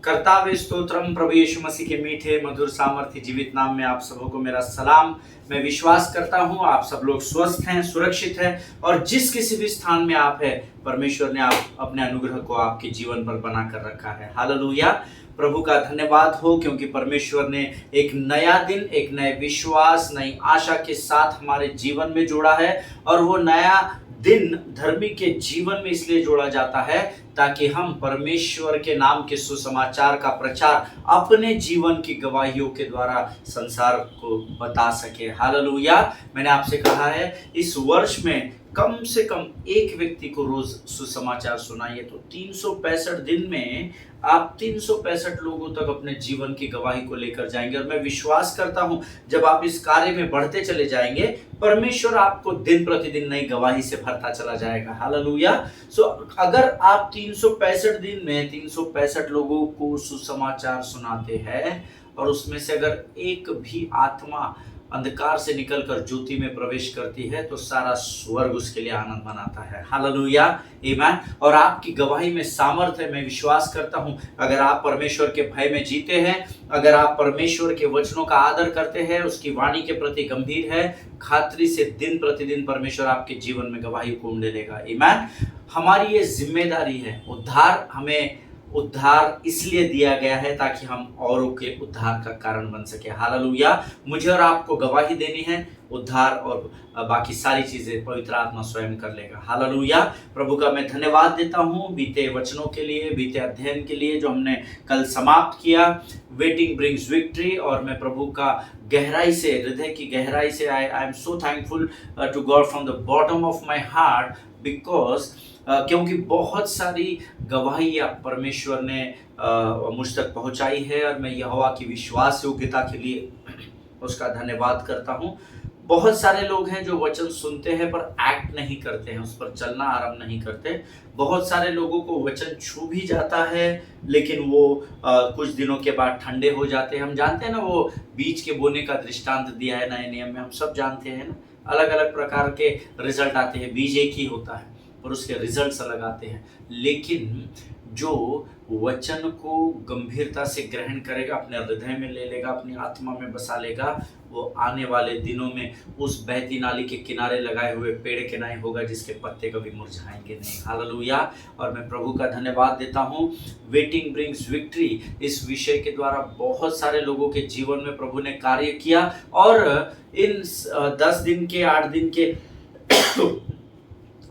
कर्तावे स्तोत्रम। प्रभु यीशु मसीह के मीठे मधुर सामर्थ्य जीवित नाम में आप सबों को मेरा सलाम। मैं विश्वास करता हूं आप सब लोग स्वस्थ हैं, सुरक्षित हैं और जिस किसी भी स्थान में आप हैं परमेश्वर ने आप अपने अनुग्रह को आपके जीवन पर बना कर रखा है। हालेलुया। प्रभु का धन्यवाद हो क्योंकि परमेश्वर ने एक नया दिन, एक नए विश्वास, नई आशा के साथ हमारे जीवन में जोड़ा है। और वो नया दिन धर्मी के जीवन में इसलिए जोड़ा जाता है ताकि हम परमेश्वर के नाम के सुसमाचार का प्रचार अपने जीवन की गवाहियों के द्वारा संसार को बता सके। हालेलुया। मैंने आपसे कहा है इस वर्ष में कम से कम एक व्यक्ति को रोज सुसमाचार सुनाइए, तो 365 दिन में आप 365 लोगों तक अपने जीवन की गवाही को लेकर जाएंगे। और मैं विश्वास करता हूं जब आप इस कार्य में बढ़ते चले जाएंगे परमेश्वर आपको दिन प्रतिदिन नई गवाही से भरता चला जाएगा। हालेलुया। सो अगर आप 365 दिन में 365 लोगों को सुसमाचार सुनाते हैं और उसमें से अगर एक भी आत्मा अंधकार से निकलकर ज्योति में प्रवेश करती है तो सारा स्वर्ग उसके लिए आनंद मनाता है। हालेलुया, आमीन। और आपकी गवाही में सामर्थ्य है। मैं विश्वास करता हूं अगर आप परमेश्वर के भय में जीते हैं, अगर आप परमेश्वर के वचनों का आदर करते हैं, उसकी वाणी के प्रति गंभीर है, खातरी से दिन प्रतिदिन परमेश्वर आपके जीवन में गवाही को उंडेलेगा। आमीन। हमारी ये जिम्मेदारी है। उद्धार इसलिए दिया गया है ताकि हम औरों के उद्धार का कारण बन सके। हालेलुया। मुझे और आपको गवाही देनी है, उद्धार और बाकी सारी चीजें पवित्र आत्मा स्वयं कर लेगा। हालेलुया। प्रभु का मैं धन्यवाद देता हूँ बीते वचनों के लिए, बीते अध्ययन के लिए जो हमने कल समाप्त किया। Waiting brings victory. और मैं प्रभु का गहराई से, हृदय की गहराई से I am so thankful to God from the bottom of my heart because क्योंकि बहुत सारी गवाहियाँ परमेश्वर ने मुझ तक पहुंचाई है और मैं यहोवा की विश्वास योग्यता के लिए उसका धन्यवाद करता हूं। बहुत सारे लोग हैं जो वचन सुनते हैं पर एक्ट नहीं करते हैं, उस पर चलना आरंभ नहीं करते। बहुत सारे लोगों को वचन छू भी जाता है लेकिन वो कुछ दिनों के बाद ठंडे हो जाते हैं। हम जानते हैं ना, वो बीज के बोने का दृष्टांत दिया है नए नियम में, हम सब जानते हैं ना। अलग अलग प्रकार के रिजल्ट आते हैं, बीज एक ही होता है और उसके रिजल्ट्स अलग आते हैं। लेकिन जो वचन को गंभीरता से ग्रहण करेगा, अपने हृदय में ले लेगा, अपनी आत्मा में बसा लेगा, वो आने वाले दिनों में उस बहती नाली के किनारे लगाए हुए पेड़ के नाई होगा जिसके पत्ते कभी मुरझाएंगे नहीं। हालेलुया। और मैं प्रभु का धन्यवाद देता हूँ। वेटिंग ब्रिंग्स विक्ट्री इस विषय के द्वारा बहुत सारे लोगों के जीवन में प्रभु ने कार्य किया। और इन 10 दिन के 8 दिन के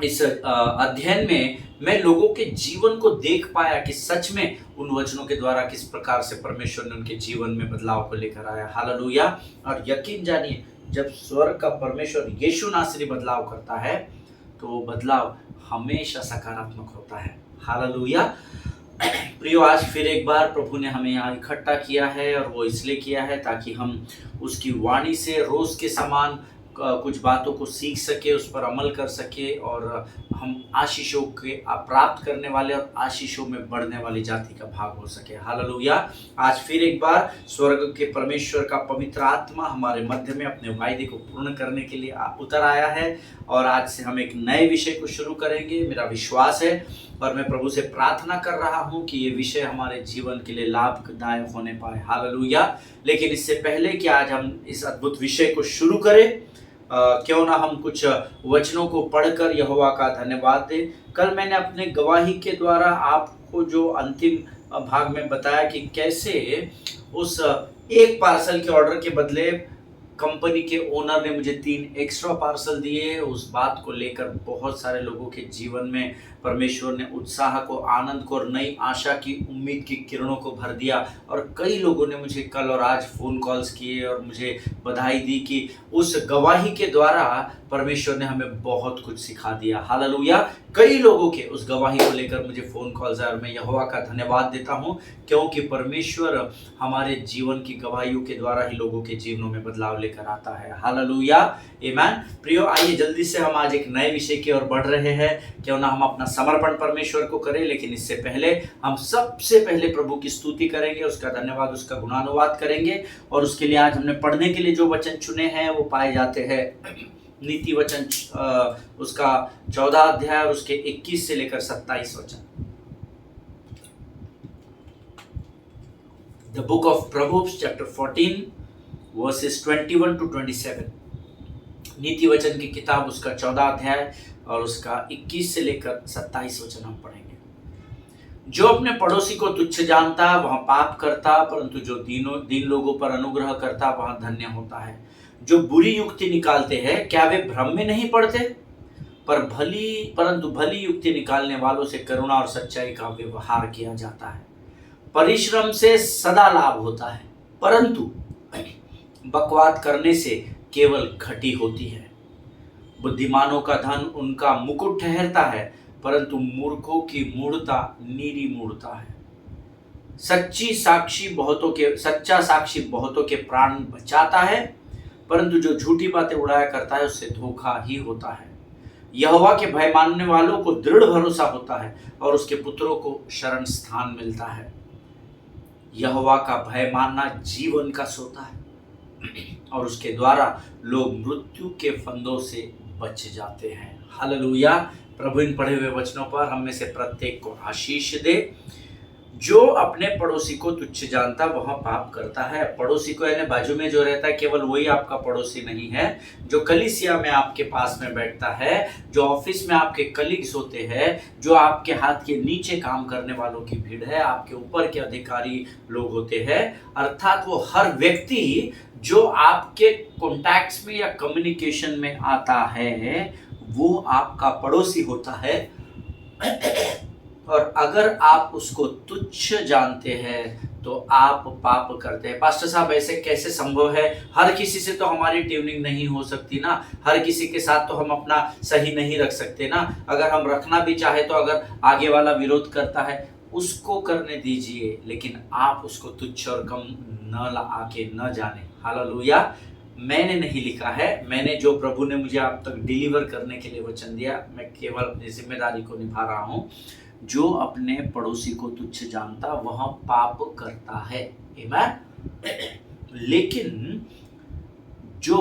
इस अध्ययन में मैं लोगों के जीवन को देख पाया कि सच में उन वचनों के द्वारा किस प्रकार से परमेश्वर ने उनके जीवन में बदलाव को लेकर आया। हालेलुया। और यकीन जानिए जब स्वर्ग का परमेश्वर यीशु नासरी बदलाव करता है तो वो बदलाव हमेशा सकारात्मक होता है। हालेलुया। प्रियो, आज फिर एक बार प्रभु ने हमें यहाँ इकट्ठा किया है और वो इसलिए किया है ताकि हम उसकी वाणी से रोज के समान कुछ बातों को सीख सके, उस पर अमल कर सके और हम आशीषों के प्राप्त करने वाले और आशीषों में बढ़ने वाली जाति का भाग हो सके। हालेलुया। आज फिर एक बार स्वर्ग के परमेश्वर का पवित्र आत्मा हमारे मध्य में अपने वायदे को पूर्ण करने के लिए उतर आया है और आज से हम एक नए विषय को शुरू करेंगे। मेरा विश्वास है और मैं प्रभु से प्रार्थना कर रहा हूं कि ये विषय हमारे जीवन के लिए लाभदायक होने पाए। हालेलुया। लेकिन इससे पहले कि आज हम इस अद्भुत विषय को शुरू करें, क्यों ना हम कुछ वचनों को पढ़कर यहोवा का धन्यवाद दें। कल मैंने अपने गवाही के द्वारा आपको जो अंतिम भाग में बताया कि कैसे उस एक पार्सल के ऑर्डर के बदले कंपनी के ओनर ने मुझे 3 एक्स्ट्रा पार्सल दिए। उस बात को लेकर बहुत सारे लोगों के जीवन में परमेश्वर ने उत्साह को, आनंद को और नई आशा की, उम्मीद की किरणों को भर दिया। और कई लोगों ने मुझे कल और आज फ़ोन कॉल्स किए और मुझे बधाई दी कि उस गवाही के द्वारा परमेश्वर ने हमें बहुत कुछ सिखा दिया। हालेलुया। कई लोगों के उस गवाही को लेकर मुझे फ़ोन कॉल्स आए और मैं यहोवा का धन्यवाद देता हूँ क्योंकि परमेश्वर हमारे जीवन की गवाहियों के द्वारा ही लोगों के जीवनों में बदलाव लेकर आता है। हालेलुया, आमीन। प्रियो, आइए जल्दी से हम आज एक नए विषय की ओर बढ़ रहे हैं। क्यों ना हम अपना समर्पण परमेश्वर को करें, लेकिन इससे पहले हम सबसे पहले प्रभु की स्तुति करेंगे, उसका धन्यवाद, उसका गुणानुवाद करेंगे। और उसके लिए आज हमने पढ़ने के लिए जो वचन चुने हैं वो पाए जाते हैं नीति वचन उसका 14 अध्याय और उसके 21 से लेकर 27 वचन। The book of Proverbs chapter 14 versus 21 to 27। नीति वचन की किताब उसका 14 अध्याय और उसका 21 से लेकर 27 वचन हम पढ़ेंगे। जो अपने पड़ोसी को तुच्छ जानता वह पाप करता, परंतु जो दीन लोगों पर अनुग्रह करता वह धन्य होता है। जो बुरी युक्ति निकालते हैं क्या वे भ्रम में नहीं पड़ते? परंतु भली युक्ति निकालने वालों से करुणा और सच्चाई का व्यवहार किया जाता है। परिश्रम से सदा लाभ होता है, परंतु बकवाद करने से केवल घटी होती है। बुद्धिमानों का धन उनका मुकुट ठहरता है, परंतु मूर्खों की मूढ़ता नीरी मूढ़ता है। सच्चा साक्षी बहुतों के प्राण बचाता है, परंतु जो झूठी बातें उड़ाया करता है उससे धोखा ही होता है। यहोवा के भय मानने वालों को दृढ़ भरोसा होता है और उसके पुत्रों को शरण स्थान मिलता है। यहोवा का भय मानना जीवन का सोता है और उसके द्वारा लोग मृत्यु के फंदों से बच जाते हैं। हालेलुया। प्रभु इन पढ़े हुए वचनों पर हम में से प्रत्येक को आशीष दे। जो अपने पड़ोसी को तुच्छ जानता वह पाप करता है। पड़ोसी को यानी बाजू में जो रहता है केवल वही आपका पड़ोसी नहीं है। जो कलीसिया में आपके पास में बैठता है, जो ऑफिस में आपके कलीग्स होते हैं, जो आपके हाथ के नीचे काम करने वालों की भीड़ है, आपके ऊपर के अधिकारी लोग होते हैं, अर्थात वो हर व्यक्ति जो आपके कॉन्टैक्ट्स में या कम्युनिकेशन में आता है वो आपका पड़ोसी होता है। और अगर आप उसको तुच्छ जानते हैं तो आप पाप करते हैं। पास्टर साहब ऐसे कैसे संभव है? हर किसी से तो हमारी ट्यूनिंग नहीं हो सकती ना, हर किसी के साथ तो हम अपना सही नहीं रख सकते ना। अगर हम रखना भी चाहे तो अगर आगे वाला विरोध करता है उसको करने दीजिए, लेकिन आप उसको तुच्छ और कम न आके न जाने। हालेलुया। मैंने नहीं लिखा है, मैंने जो प्रभु ने मुझे आप तक डिलीवर करने के लिए वचन दिया, मैं केवल अपनी जिम्मेदारी को निभा रहा हूँ। जो अपने पड़ोसी को तुच्छ जानता वह पाप करता है। आमीन। लेकिन जो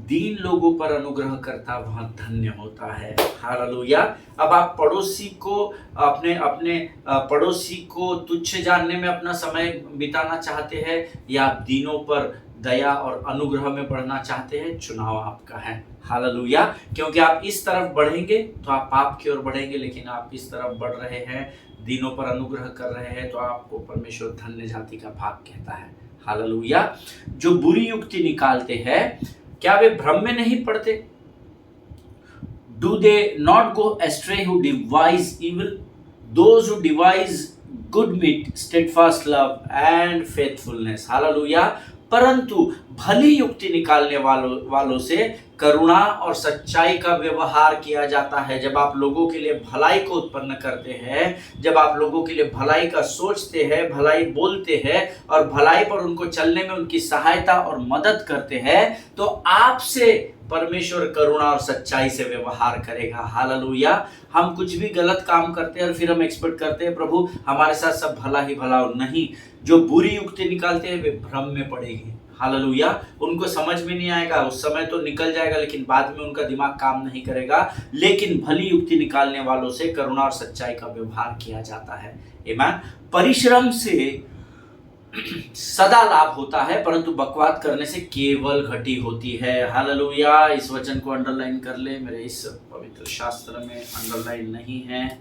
दीन लोगों पर अनुग्रह करता वह धन्य होता है। हालेलुया। अब आप पड़ोसी को अपने पड़ोसी को तुच्छ जानने में अपना समय बिताना चाहते हैं या आप दीनों पर दया और अनुग्रह में बढ़ना चाहते हैं? चुनाव आपका है। हालेलुया। क्योंकि आप इस तरफ बढ़ेंगे तो आप पाप की ओर बढ़ेंगे, लेकिन आप इस तरफ बढ़ रहे हैं, दीनों पर अनुग्रह कर रहे हैं, तो आपको परमेश्वर धन्य जाति का भाग कहता है। हालेलुया। जो बुरी युक्ति निकालते हैं क्या वे भ्रम में नहीं पड़ते? Do they not go astray who devise evil? Those who devise good meet steadfast love and faithfulness. Hallelujah. परंतु भली युक्ति निकालने वालों से करुणा और सच्चाई का व्यवहार किया जाता है। जब आप लोगों के लिए भलाई को उत्पन्न करते हैं, जब आप लोगों के लिए भलाई का सोचते हैं, भलाई बोलते हैं और भलाई पर उनको चलने में उनकी सहायता और मदद करते हैं, तो आपसे परमेश्वर करुणा और सच्चाई से व्यवहार करेगा। हालेलुया। हम कुछ भी गलत काम करते हैं और फिर हम एक्सपेक्ट करते हैं प्रभु हमारे साथ सब भला ही भला हो। नहीं, जो बुरी युक्ति निकालते हैं वे भ्रम में पड़ेगी। हालेलुया। उनको समझ में नहीं आएगा, उस समय तो निकल जाएगा, लेकिन बाद में उनका दिमाग काम नहीं करेगा। लेकिन भली युक्ति निकालने वालों से करुणा और सच्चाई का व्यवहार किया जाता है। आमीन। परिश्रम से सदा लाभ होता है, परंतु बकवाद करने से केवल घटी होती है। हालेलुया। इस वचन को अंडरलाइन कर ले, मेरे इस पवित्र शास्त्र में अंडरलाइन नहीं है।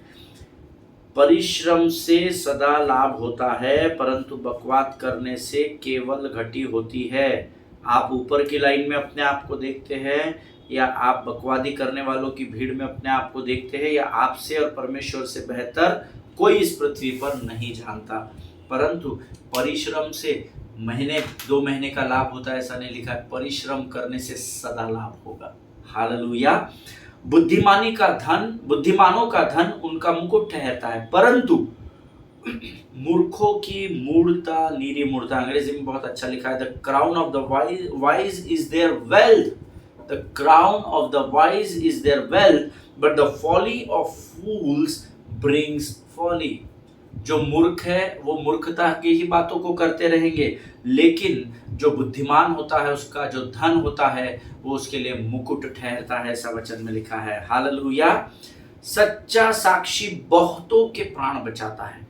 परिश्रम से सदा लाभ होता है, परंतु बकवाद करने से केवल घटी होती है। आप ऊपर की लाइन में अपने आप को देखते हैं या आप बकवादी करने वालों की भीड़ में अपने आप को देखते हैं, या आपसे और परमेश्वर से बेहतर कोई इस पृथ्वी पर नहीं जानता। परंतु परिश्रम से महीने 2 महीने का लाभ होता है ऐसा नहीं लिखा है, परिश्रम करने से सदा लाभ होगा। हालेलुया। बुद्धिमानों का धन उनका मुकुट ठहरता है, परंतु मूर्खों की मूढ़ता नीरी मूढ़ता। अंग्रेजी में बहुत अच्छा लिखा है, the crown of the wise is their wealth, the crown of the wise is their wealth, but the folly of fools brings folly. जो मूर्ख है वो मूर्खता की ही बातों को करते रहेंगे, लेकिन जो बुद्धिमान होता है उसका जो धन होता है वो उसके लिए मुकुट ठहरता है, ऐसा वचन में लिखा है। हालेलुया। सच्चा साक्षी बहुतों के प्राण बचाता है,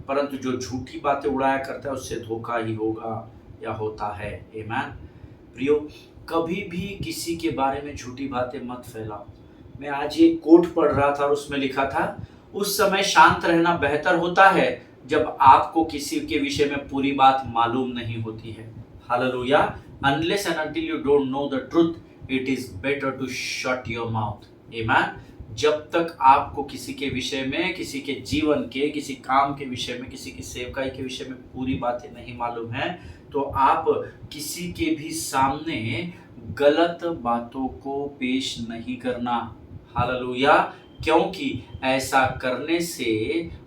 परंतु जो झूठी बातें उड़ाया करता है उससे धोखा ही होगा या होता है। आमीन। प्रियो, कभी भी किसी के बारे में झूठी बातें मत फैलाओ। मैं आज एक कोट पढ़ रहा था और उसमें लिखा था, उस समय शांत रहना बेहतर होता है जब आपको किसी के विषय में पूरी बात मालूम नहीं होती है। Hallelujah. Unless and until you don't know the truth, it is better to shut your mouth. Amen. जब तक आपको किसी के विषय में, किसी के जीवन के, किसी काम के विषय में, किसी की सेवकाई के विषय में पूरी बातें नहीं मालूम है, तो आप किसी के भी सामने गलत बातों को पेश नहीं करना। हालेलुया। क्योंकि ऐसा करने से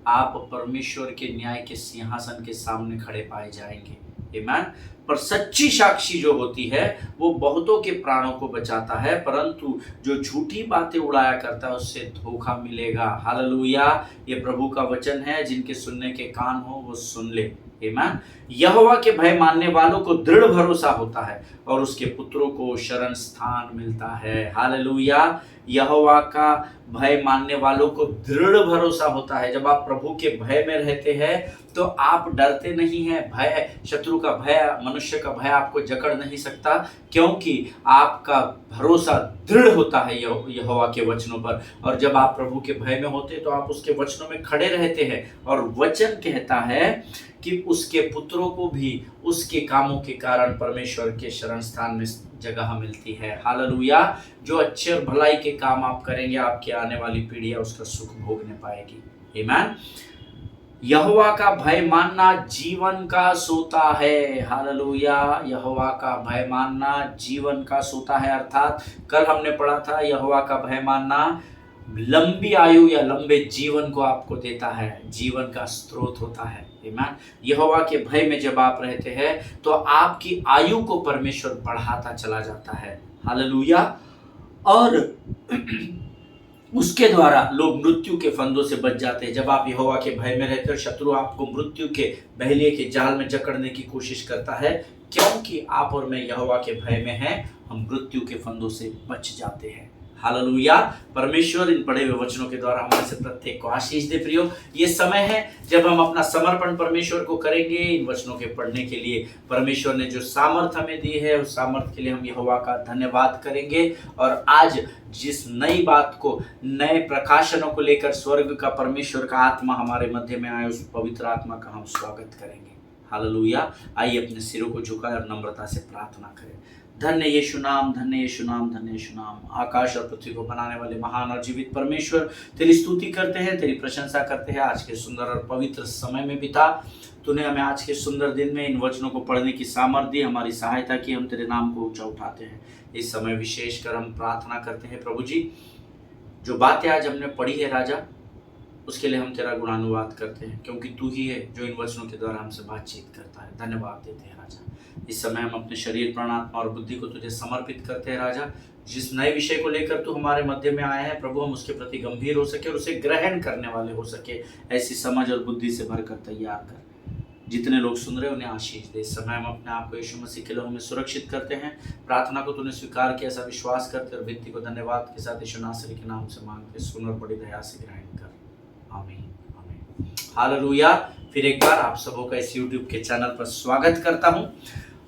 आप परमेश्वर के न्याय के सिंहासन के सामने खड़े पाए जाएंगे। आमीन। पर सच्ची साक्षी जो होती है वो बहुतों के प्राणों को बचाता है, परंतु जो झूठी बातें उड़ाया करता है उससे धोखा मिलेगा। हालेलुया। ये प्रभु का वचन है, जिनके सुनने के कान हो वो सुन ले। आमीन। यहोवा के भय मानने वालों को दृढ़ भरोसा होता है और उसके पुत्रों को शरण स्थान मिलता है। हालेलुया। यहोवा का भय मानने वालों को दृढ़ भरोसा होता है। जब आप प्रभु के भय में रहते हैं तो आप डरते नहीं हैं। भय, शत्रु का भय, मनुष्य का भय आपको जकड़ नहीं सकता, क्योंकि आपका भरोसा दृढ़ होता है यहोवा के वचनों पर। और जब आप प्रभु के भय में होते तो आप उसके वचनों में खड़े रहते हैं। और वचन कहता है कि उसके पुत्रों को भी उसके कामों के कारण परमेश्वर के शरण स्थान में जगह मिलती है। हालेलुया। जो अच्छे और भलाई के काम आप करेंगे, आपकी आने वाली पीढ़ियां उसका सुख भोगने पाएगी। आमीन। यहोवा का भय मानना जीवन का सोता है। हालेलुया। यहोवा का भय मानना जीवन का सोता है, अर्थात कल हमने पढ़ा था यहोवा का भय मानना लंबी आयु या लंबे जीवन को आपको देता है, जीवन का स्रोत होता है। आमीन। यहोवा के भय में जब आप रहते हैं तो आपकी आयु को परमेश्वर बढ़ाता चला जाता है। हालेलुया। और उसके द्वारा लोग मृत्यु के फंदों से बच जाते हैं। जब आप यहोवा के भय में रहते हो, शत्रु आपको मृत्यु के बहलिए के जाल में जकड़ने की कोशिश करता है, क्योंकि आप और मैं यहोवा के भय में हैं, हम मृत्यु के फंदों से बच जाते हैं। हालेलुया। परमेश्वर इन पढ़े हुए वचनों के द्वारा हमारे से प्रत्येक को आशीष दे। प्रियो, ये समय है जब हम अपना समर्पण परमेश्वर को करेंगे इन वचनों के पढ़ने के लिए। परमेश्वर ने जो सामर्थ हमें दी है उस सामर्थ के लिए हम यहोवा का धन्यवाद करेंगे। और आज जिस नई बात को, नए प्रकाशनों को लेकर स्वर्ग का परमेश्वर का आत्मा हमारे मध्य में आए, उस पवित्र आत्मा का हम स्वागत करेंगे। हालेलुया। आइए अपने सिरों को झुकाएं और नम्रता से प्रार्थना करें। धन्य यीशु नाम, धन्य यीशु नाम, धन्य यीशु नाम। आकाश और पृथ्वी को बनाने वाले महान और जीवित परमेश्वर, तेरी स्तुति करते हैं, तेरी प्रशंसा करते हैं। आज के सुंदर और पवित्र समय में बिता तूने हमें आज के सुंदर दिन में इन वचनों को पढ़ने की सामर्थ्य दी, हमारी सहायता की। हम तेरे नाम को ऊंचा उठाते हैं। इस समय विशेष कर हम प्रार्थना करते हैं प्रभु जी, जो बातें आज हमने पढ़ी है राजा, उसके लिए हम तेरा गुणानुवाद करते हैं, क्योंकि तू ही है जो इन वचनों के द्वारा हमसे बातचीत करता है। धन्यवाद देते हैं राजा। इस समय हम अपने शरीर, प्राण, आत्मा और बुद्धि को तुझे समर्पित करते हैं राजा। जिस नए विषय को लेकर तू हमारे मध्य में आया है प्रभु, हम उसके प्रति गंभीर हो सके और उसे ग्रहण करने वाले हो सके। ऐसी समझ और बुद्धि से भरकर तैयार कर। जितने लोग सुन रहे हैं उन्हें आशीष दे। इस समय हम अपने आप को यीशु मसीह के लहू में सुरक्षित करते हैं। प्रार्थना को तूने स्वीकार किया, ऐसा विश्वास करते और विनती को धन्यवाद के साथ यीशु नासरी के नाम से मांगते, सुन और बड़ी दया से ग्रहण कर। आमीन, आमीन। हालेलुया। फिर एक बार आप सबों का इस YouTube के चैनल पर स्वागत करता हूं।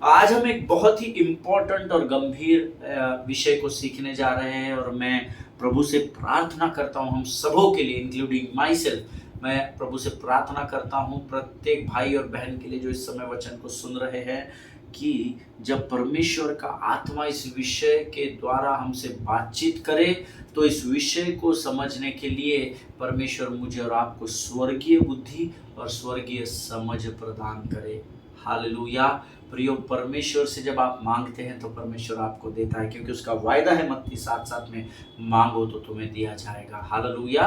आज हम एक बहुत ही इम्पोर्टेंट और गंभीर विषय को सीखने जा रहे हैं और मैं प्रभु से प्रार्थना करता हूं हम सबों के लिए, इंक्लूडिंग माई सेल्फ। मैं प्रभु से प्रार्थना करता हूं प्रत्येक भाई और बहन के लिए जो इस समय वचन को सुन रहे हैं, कि जब परमेश्वर का आत्मा इस विषय के द्वारा हमसे बातचीत करे तो इस विषय को समझने के लिए परमेश्वर मुझे और आपको स्वर्गीय बुद्धि और स्वर्गीय समझ प्रदान करे। हालेलुया। प्रियो, परमेश्वर से जब आप मांगते हैं तो परमेश्वर आपको देता है, क्योंकि उसका वायदा है मत्ती 7:7 में, मांगो तो तुम्हें दिया जाएगा। हालेलुया।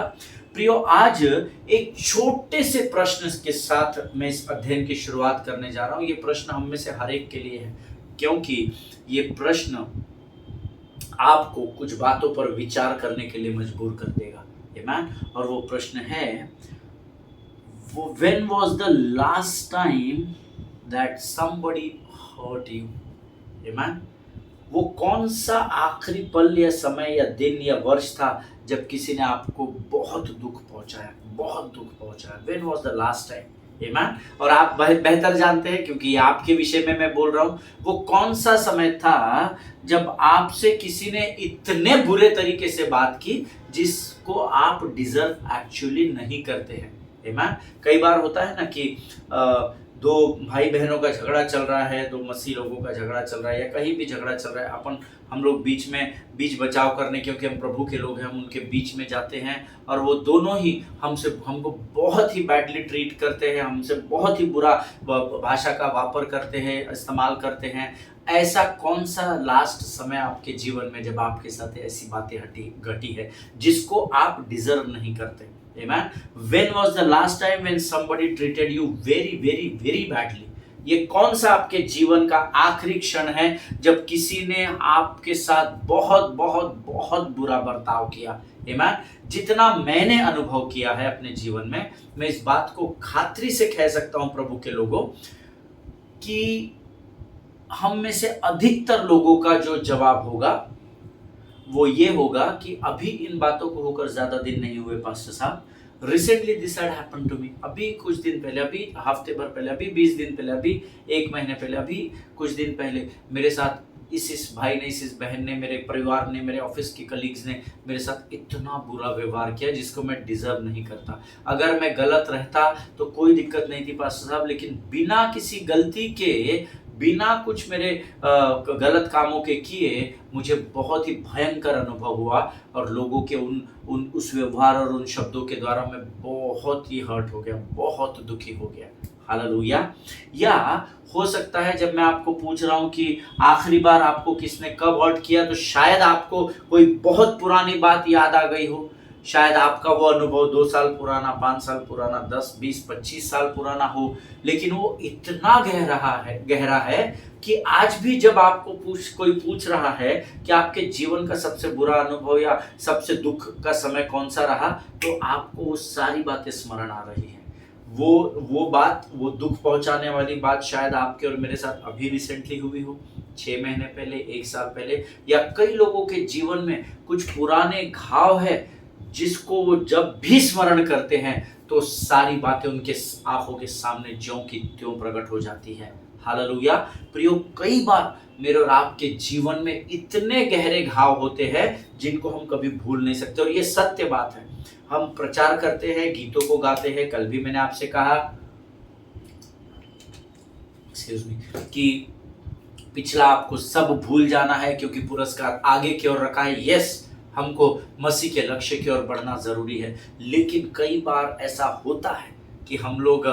प्रियो, आज एक छोटे से प्रश्न के साथ मैं इस अध्ययन की शुरुआत करने जा रहा हूँ। ये प्रश्न हम में से हर एक के लिए है, क्योंकि ये प्रश्न आपको कुछ बातों पर विचार करने के लिए मजबूर कर देगा। आमीन। और वो प्रश्न है, when was the last time that somebody hurt you? Amen? वो कौन सा आखिरी पल या समय या दिन या वर्ष था जब किसी ने आपको बहुत दुख पहुंचाया, बहुत दुख पहुंचाया? When was the last time? आमीन। और आप बेहतर जानते हैं, क्योंकि ये आपके विषय में मैं बोल रहा हूं, वो कौन सा समय था जब आपसे किसी ने इतने बुरे तरीके से बात की जिसको आप डिजर्व एक्चुअली नहीं करते हैं। आमीन। कई बार होता है ना कि दो भाई बहनों का झगड़ा चल रहा है, दो मसीह लोगों का झगड़ा चल रहा है, या कहीं भी झगड़ा चल रहा है, हम लोग बीच बचाव करने, क्योंकि हम प्रभु के लोग हैं, हम उनके बीच में जाते हैं और वो दोनों ही हमको बहुत ही बैडली ट्रीट करते हैं, हमसे बहुत ही बुरा भाषा का वापर करते हैं, इस्तेमाल करते हैं। ऐसा कौन सा लास्ट समय आपके जीवन में जब आपके साथ ऐसी बातें घटी है जिसको आप डिजर्व नहीं करते? Amen. When was the last time when somebody treated you very very very badly? ये कौन सा आपके जीवन का आखिरी क्षण है जब किसी ने आपके साथ बहुत बहुत बहुत बुरा बर्ताव किया? Amen. जितना मैंने अनुभव किया है अपने जीवन में, मैं इस बात को खातिरी से कह सकता हूं प्रभु के लोगों, कि हम में से अधिकतर लोगों का जो जवाब होगा वो ये होगा कि अभी इन बातों को होकर ज्यादा दिन नहीं हुए पास्टर साहब, recently this had happened to me. अभी कुछ दिन पहले, अभी हफ्ते भर पहले, अभी 20 दिन पहले, अभी 1 महीने पहले, अभी कुछ दिन पहले मेरे साथ इस भाई ने, इस बहन ने, मेरे परिवार ने, मेरे ऑफिस के कलीग्स ने मेरे साथ इतना बुरा व्यवहार किया जिसको मैं डिजर्व नहीं करता। अगर मैं गलत रहता तो कोई दिक्कत नहीं थी पास्टर साहब, लेकिन बिना किसी गलती के, बिना कुछ मेरे गलत कामों के किए, मुझे बहुत ही भयंकर अनुभव हुआ और लोगों के उस व्यवहार और उन शब्दों के द्वारा मैं बहुत ही हर्ट हो गया, बहुत दुखी हो गया। हालेलुया। या हो सकता है जब मैं आपको पूछ रहा हूं कि आखिरी बार आपको किसने कब हर्ट किया, तो शायद आपको कोई बहुत पुरानी बात याद आ गई हो। शायद आपका वो अनुभव 2 साल पुराना, 5 साल पुराना, 10, 20, 25 साल पुराना हो, लेकिन वो इतना गहरा है कि आज भी जब आपको कोई पूछ रहा है कि आपके जीवन का सबसे बुरा अनुभव या सबसे दुख का समय कौन सा रहा, तो आपको वो सारी बातें स्मरण आ रही हैं। वो दुख पहुंचाने वाली बात शायद आपके और मेरे साथ अभी रिसेंटली हुई हो, 6 महीने पहले, 1 साल पहले, या कई लोगों के जीवन में कुछ पुराने घाव है जिसको वो जब भी स्मरण करते हैं तो सारी बातें उनके आंखों के सामने ज्यों की त्यों प्रकट हो जाती है। हालेलुया। प्रियो, कई बार मेरे और आपके जीवन में इतने गहरे घाव होते हैं जिनको हम कभी भूल नहीं सकते, और ये सत्य बात है। हम प्रचार करते हैं, गीतों को गाते हैं। कल भी मैंने आपसे कहा कि पिछला आपको सब भूल जाना है क्योंकि पुरस्कार आगे की ओर रखा है। यस, हमको मसीह के लक्ष्य की ओर बढ़ना जरूरी है, लेकिन कई बार ऐसा होता है कि हम लोग,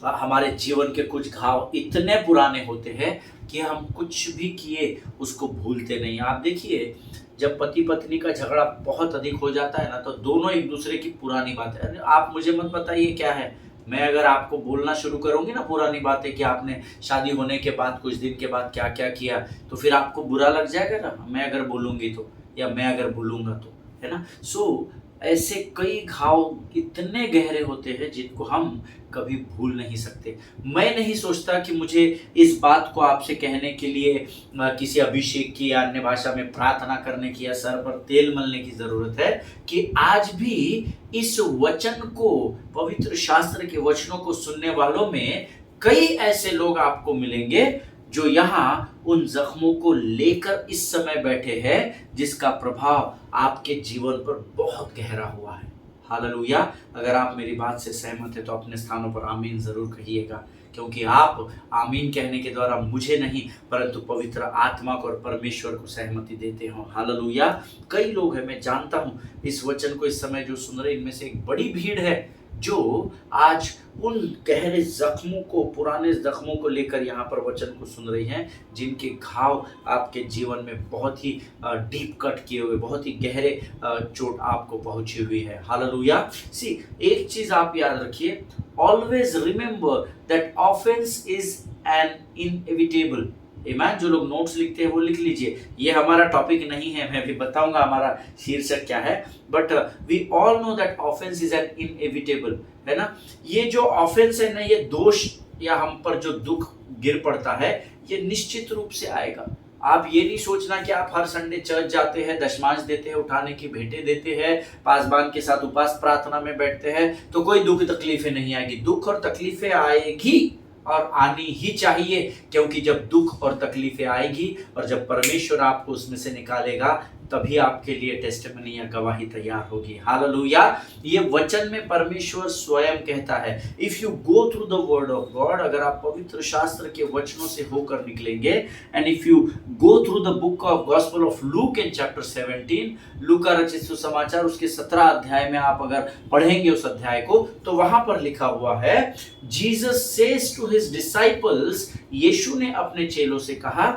हमारे जीवन के कुछ घाव इतने पुराने होते हैं कि हम कुछ भी किए उसको भूलते नहीं। आप देखिए, जब पति पत्नी का झगड़ा बहुत अधिक हो जाता है ना, तो दोनों एक दूसरे की पुरानी बातें, आप मुझे मत बताइए क्या है, मैं अगर आपको बोलना शुरू करूंगी ना पुरानी बातें कि आपने शादी होने के बाद कुछ दिन के बाद क्या क्या किया, तो फिर आपको बुरा लग जाएगा ना, मैं अगर बोलूंगी तो, या मैं अगर बोलूंगा तो, है ना। सो ऐसे कई घाव इतने गहरे होते हैं जिनको हम कभी भूल नहीं सकते। मैं नहीं सोचता कि मुझे इस बात को आपसे कहने के लिए किसी अभिषेक की या अन्य भाषा में प्रार्थना करने की या सर पर तेल मलने की जरूरत है, कि आज भी इस वचन को, पवित्र शास्त्र के वचनों को सुनने वालों में कई ऐसे लोग आपको मिलेंगे जो यहाँ उन जख्मों को लेकर इस समय बैठे हैं जिसका प्रभाव आपके जीवन पर बहुत गहरा हुआ है। हालेलुया। अगर आप मेरी बात से सहमत हैं तो अपने स्थानों पर आमीन जरूर कहिएगा, क्योंकि आप आमीन कहने के द्वारा मुझे नहीं परंतु पवित्र आत्मा को और परमेश्वर को सहमति देते हो। हालेलुया। कई लोग हैं, मैं जानता हूं इस वचन को इस समय जो सुन रहे, इनमें से एक बड़ी भीड़ है जो आज उन गहरे जख्मों को, पुराने जख्मों को लेकर यहाँ पर वचन को सुन रही हैं, जिनके घाव आपके जीवन में बहुत ही डीप कट किए हुए, बहुत ही गहरे चोट आपको पहुंची हुई है। हालेलुया। सी, एक चीज आप याद रखिए, always remember that offence is an inevitable. आमीन। जो लोग नोट्स लिखते हैं वो लिख लीजिए, ये हमारा टॉपिक नहीं है, मैं भी बताऊंगा हमारा शीर्षक क्या है, but we all know that offence is an inevitable, है ना। ये जो ऑफेंस है ना, ये दोष या हम पर जो दुख गिर पड़ता है, ये निश्चित रूप से आएगा। आप ये नहीं सोचना कि आप हर संडे चर्च जाते हैं, दशमांश देते हैं, उठाने की भेंटें देते हैं, पासबान के साथ उपास प्रार्थना में बैठते हैं तो कोई दुख तकलीफें नहीं आएगी। दुख और तकलीफें आएगी और आनी ही चाहिए, क्योंकि जब दुख और तकलीफें आएगी और जब परमेश्वर आपको उसमें से निकालेगा तभी आपके लिए टेस्टिमनी या गवाही तैयार होगी। हालेलुया। ये वचन में परमेश्वर स्वयं कहता है, if you go through the word of God, अगर आप पवित्र शास्त्र के वचनों से होकर निकलेंगे, and if you go through the book of gospel of look in chapter 17, लूका रचित सुसमाचार उसके 17 अध्याय में आप अगर पढ़ेंगे उस अध्याय को, तो वहां पर लिखा हुआ है, Jesus says to his disciples, यीशु ने अपने चेलों से कहा,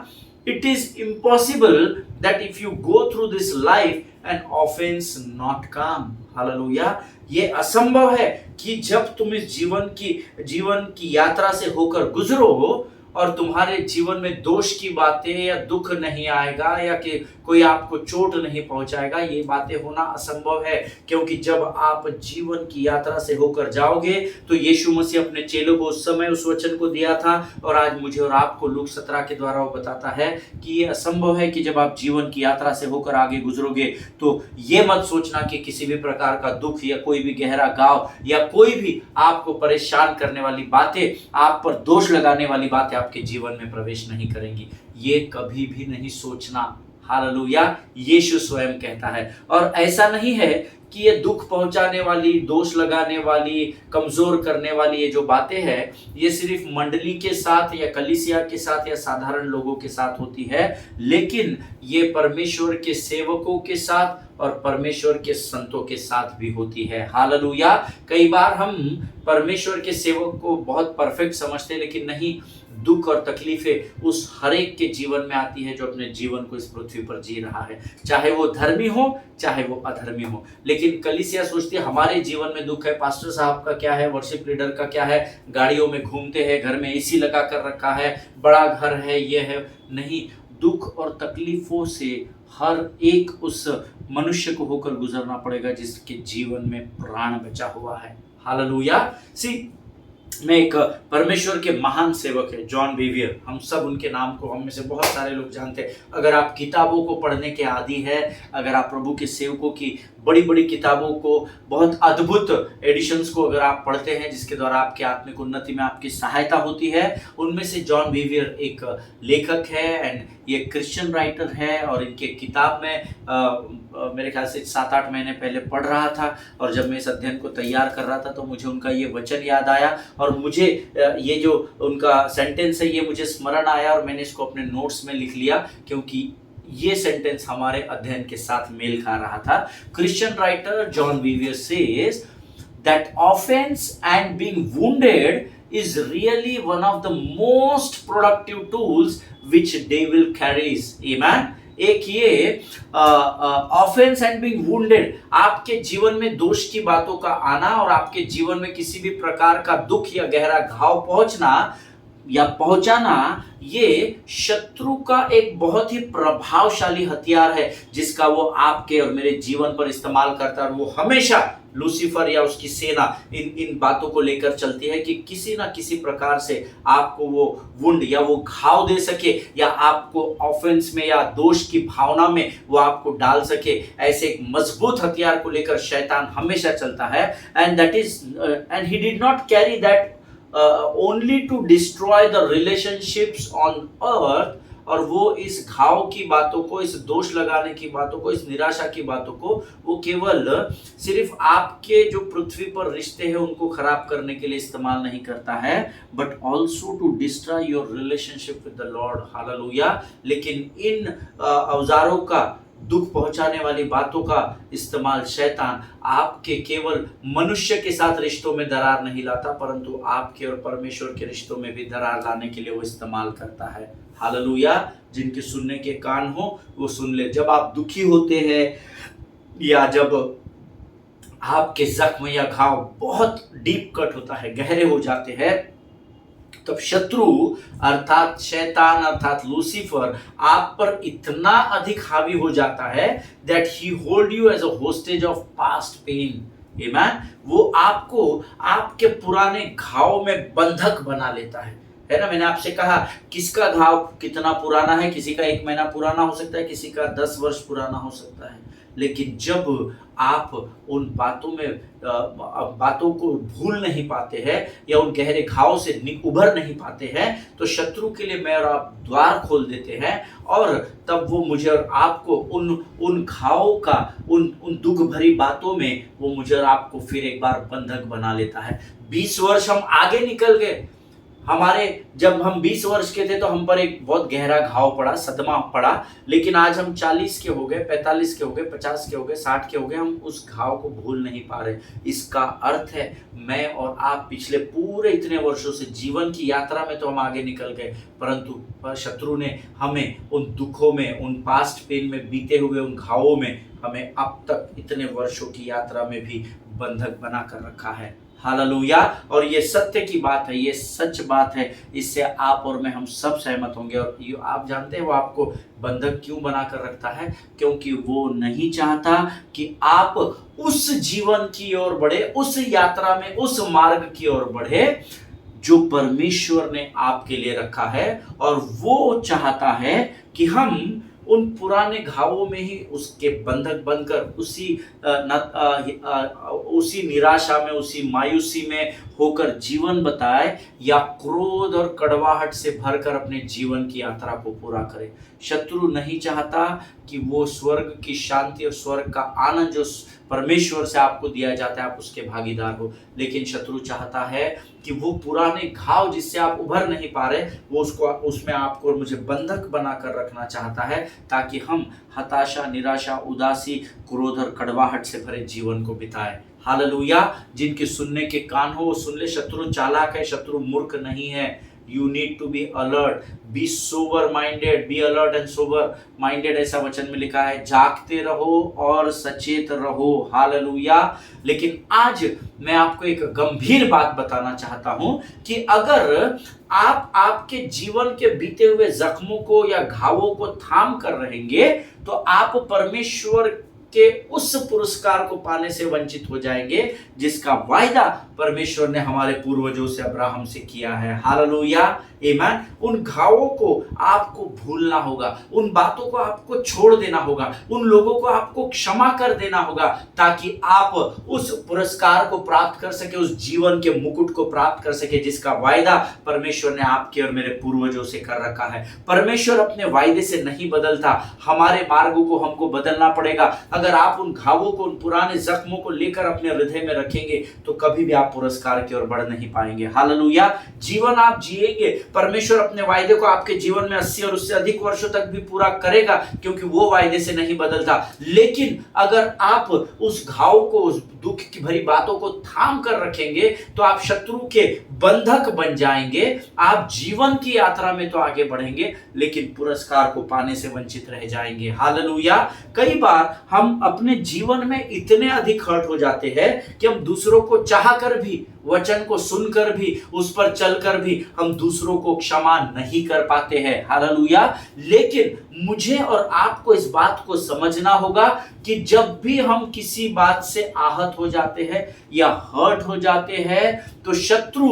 it is impossible that if you go through this life an offense not come. Hallelujah. ये असंभव है कि जब तुम इस जीवन की यात्रा से होकर गुजरो और तुम्हारे जीवन में दोष की बातें या दुख नहीं आएगा या कि कोई आपको चोट नहीं पहुंचाएगा, ये बातें होना असंभव है। क्योंकि जब आप जीवन की यात्रा से होकर जाओगे तो यीशु मसीह अपने चेलों को उस समय उस वचन को दिया था और आज मुझे और आपको लूक 17 के द्वारा वो बताता है कि ये असंभव है कि जब आप जीवन की यात्रा से होकर आगे गुजरोगे तो ये मत सोचना कि किसी भी प्रकार का दुख या कोई भी गहरा घाव या कोई भी आपको परेशान करने वाली बातें, आप पर दोष लगाने वाली बातें आपके जीवन में प्रवेश नहीं करेंगी। ये कभी भी नहीं सोचना। हालेलुया। यीशु स्वयं कहता है। और ऐसा नहीं है कि ये दुख पहुंचाने वाली, दोष लगाने वाली, कमजोर करने वाली ये जो बातें हैं, ये सिर्फ मंडली के साथ या कलीसिया के साथ या साधारण लोगों के साथ होती है, लेकिन ये परमेश्वर के सेवकों के साथ और परमेश्वर के संतों के साथ भी होती है। हालेलुया। कई बार हम परमेश्वर के सेवक को बहुत परफेक्ट समझते हैं, लेकिन नहीं, दुख और तकलीफें उस हरेक के जीवन में आती है जो अपने जीवन को इस पृथ्वी पर जी रहा है, चाहे वो धर्मी हो चाहे वो अधर्मी हो। लेकिन कलीसिया सोचती है हमारे जीवन में दुख है, पास्टर साहब का क्या है, वर्शिप लीडर का क्या है, गाड़ियों में घूमते हैं, घर में एसी लगा कर रखा है, बड़ा घर है, ये है। नहीं, दुख और तकलीफों से हर एक उस मनुष्य को होकर गुजरना पड़ेगा जिसके जीवन में प्राण बचा हुआ है। हालेलुया। मैं एक परमेश्वर के महान सेवक है जॉन बेवियर, हम सब उनके नाम को, हम में से बहुत सारे लोग जानते हैं। अगर आप किताबों को पढ़ने के आदी है, अगर आप प्रभु के सेवकों की बड़ी बड़ी किताबों को, बहुत अद्भुत एडिशंस को अगर आप पढ़ते हैं जिसके द्वारा आपकी आत्मिक उन्नति में आपकी सहायता होती है, उनमें से जॉन बेवियर एक लेखक है एंड ये क्रिश्चियन राइटर है। और इनके किताब में मेरे ख्याल से 7-8 महीने पहले पढ़ रहा था और जब मैं इस अध्ययन को तैयार कर रहा था तो मुझे उनका ये वचन याद आया और मुझे ये जो उनका सेंटेंस है ये मुझे स्मरण आया और मैंने इसको अपने नोट्स में लिख लिया, क्योंकि ये सेंटेंस हमारे अध्ययन के साथ मेल खा रहा था। Christian writer John Bevere says that offense and being wounded is really one of the most productive tools which devil carries. Amen. एक ये ऑफेंस एंड बीइंग वुंडेड, आपके जीवन में दोष की बातों का आना और आपके जीवन में किसी भी प्रकार का दुख या गहरा घाव पहुंचना या पहुंचाना, ये शत्रु का एक बहुत ही प्रभावशाली हथियार है जिसका वो आपके और मेरे जीवन पर इस्तेमाल करता है। और वो हमेशा लूसीफर या उसकी सेना इन बातों को लेकर चलती है कि किसी ना किसी प्रकार से आपको वो वुंड या वो घाव दे सके या आपको ऑफेंस में या दोष की भावना में वो आपको डाल सके। ऐसे एक मजबूत हथियार को लेकर शैतान हमेशा चलता है। And that is and he did not carry that only to destroy the relationships on earth, और वो इस घाव की बातों को, इस दोष लगाने की बातों को, इस निराशा की बातों को वो केवल सिर्फ आपके जो पृथ्वी पर रिश्ते हैं उनको खराब करने के लिए इस्तेमाल नहीं करता है, but also to destroy your relationship with the Lord. Hallelujah. लेकिन इन औजारों का, दुख पहुंचाने वाली बातों का इस्तेमाल शैतान आपके केवल मनुष्य के साथ रिश्तों में दरार नहीं लाता, परंतु आपके और परमेश्वर के रिश्तों में भी दरार लाने के लिए वो इस्तेमाल करता है। हालेलुया। जिनके सुनने के कान हो वो सुन ले। जब आप दुखी होते हैं या जब आपके जख्म या घाव बहुत डीप कट होता है, गहरे हो जाते हैं, तब शत्रु अर्थात शैतान अर्थात लूसीफर आप पर इतना अधिक हावी हो जाता है that he hold you as a hostage of past pain. आमेन। वो आपको आपके पुराने घाव में बंधक बना लेता है। है ना। मैंने आपसे कहा किसका घाव कितना पुराना है, किसी का 1 महीना पुराना हो सकता है, किसी का 10 वर्ष पुराना हो सकता है। लेकिन जब आप उन बातों को भूल नहीं पाते हैं या उन गहरे घाव से उभर नहीं पाते हैं, तो शत्रु के लिए मैं और आप द्वार खोल देते हैं, और तब वो मुझे और आपको उन घावों का, उन दुख भरी बातों में वो मुझे और आपको फिर एक बार बंधक बना लेता है। 20 वर्ष हम आगे निकल गए, जब हम 20 वर्ष के थे तो हम पर एक बहुत गहरा घाव पड़ा, सदमा पड़ा, लेकिन आज हम 40 के हो गए, 45 के हो गए, 50 के हो गए, 60 के हो गए, हम उस घाव को भूल नहीं पा रहे। इसका अर्थ है मैं और आप पिछले पूरे इतने वर्षों से जीवन की यात्रा में तो हम आगे निकल गए, परंतु शत्रु ने हमें उन दुखों में, उन पास्ट पेन में, बीते हुए उन घावों में हमें अब तक इतने वर्षों की यात्रा में भी बंधक बना कर रखा है। हालेलुया। और ये सत्य की बात है, ये सच बात है, इससे आप और मैं हम सब सहमत होंगे। और आप जानते हैं वो आपको बंधक क्यों बना कर रखता है? क्योंकि वो नहीं चाहता कि आप उस जीवन की ओर बढ़े, उस यात्रा में, उस मार्ग की ओर बढ़े जो परमेश्वर ने आपके लिए रखा है। और वो चाहता है कि हम उन पुराने घावों में ही उसके बंधक बनकर उसी निराशा में, उसी मायूसी में होकर जीवन बताए, या क्रोध और कड़वाहट से भरकर अपने जीवन की यात्रा को पूरा करे। शत्रु नहीं चाहता कि वो स्वर्ग की शांति और स्वर्ग का आनंद जो परमेश्वर से आपको दिया जाता है आप उसके भागीदार हो, लेकिन शत्रु चाहता है कि वो पुराने घाव जिससे आप उभर नहीं पा रहे, वो उसमें आपको और मुझे बंधक बना कर रखना चाहता है, ताकि हम हताशा, निराशा, उदासी, क्रोध और कड़वाहट से भरे जीवन को बिताएं। हालेलुया। जिनके सुनने के कान हो वो सुन ले। शत्रु चालाक है, शत्रु मूर्ख नहीं है। You need to be alert, be sober minded, be alert and sober minded, ऐसा वचन में लिखा है। जागते रहो और सचेत रहो। हालेलुया। लेकिन आज मैं आपको एक गंभीर बात बताना चाहता हूं कि अगर आप आपके जीवन के बीते हुए जख्मों को या घावों को थाम कर रहेंगे, तो आप परमेश्वर के उस पुरस्कार को पाने से वंचित हो जाएंगे जिसका वायदा परमेश्वर ने हमारे पूर्वजों से, अब्राहम से किया है। हालेलुया, आमीन। उन घावों को आपको भूलना होगा, उन बातों को आपको छोड़ देना होगा, उन लोगों को आपको क्षमा कर देना होगा, ताकि आप उस पुरस्कार को प्राप्त कर सके, उस जीवन के मुकुट को प्राप्त कर सके जिसका वायदा परमेश्वर ने आपके और मेरे पूर्वजों से कर रखा है। परमेश्वर अपने वायदे से नहीं बदलता, हमारे मार्गों को हमको बदलना पड़ेगा। अगर आप उन घावों को, उन पुराने जख्मों को लेकर अपने हृदय में रखेंगे तो कभी भी आप पुरस्कार की ओर बढ़ नहीं पाएंगे। हालेलुया। जीवन आप जिएंगे, परमेश्वर अपने वायदे को आपके जीवन में 80 और उससे अधिक वर्षों तक भी पूरा करेगा, क्योंकि वो वायदे से नहीं बदलता। लेकिन अगर आप उस घाव को, उस दुख की भरी बातों को थाम कर रखेंगे तो आप शत्रु के बंधक बन जाएंगे। आप जीवन की यात्रा में तो आगे बढ़ेंगे, लेकिन पुरस्कार को पाने से वंचित रह जाएंगे। हालेलुया। कई बार हम अपने जीवन में इतने अधिक हर्ट हो जाते हैं कि हम दूसरों को चाह कर भी, वचन को सुनकर भी, उस पर चलकर भी हम दूसरों को क्षमा नहीं कर पाते हैं। हालेलुया। लेकिन मुझे और आपको इस बात को समझना होगा कि जब भी हम किसी बात से आहत हो जाते हैं या हर्ट हो जाते हैं, तो शत्रु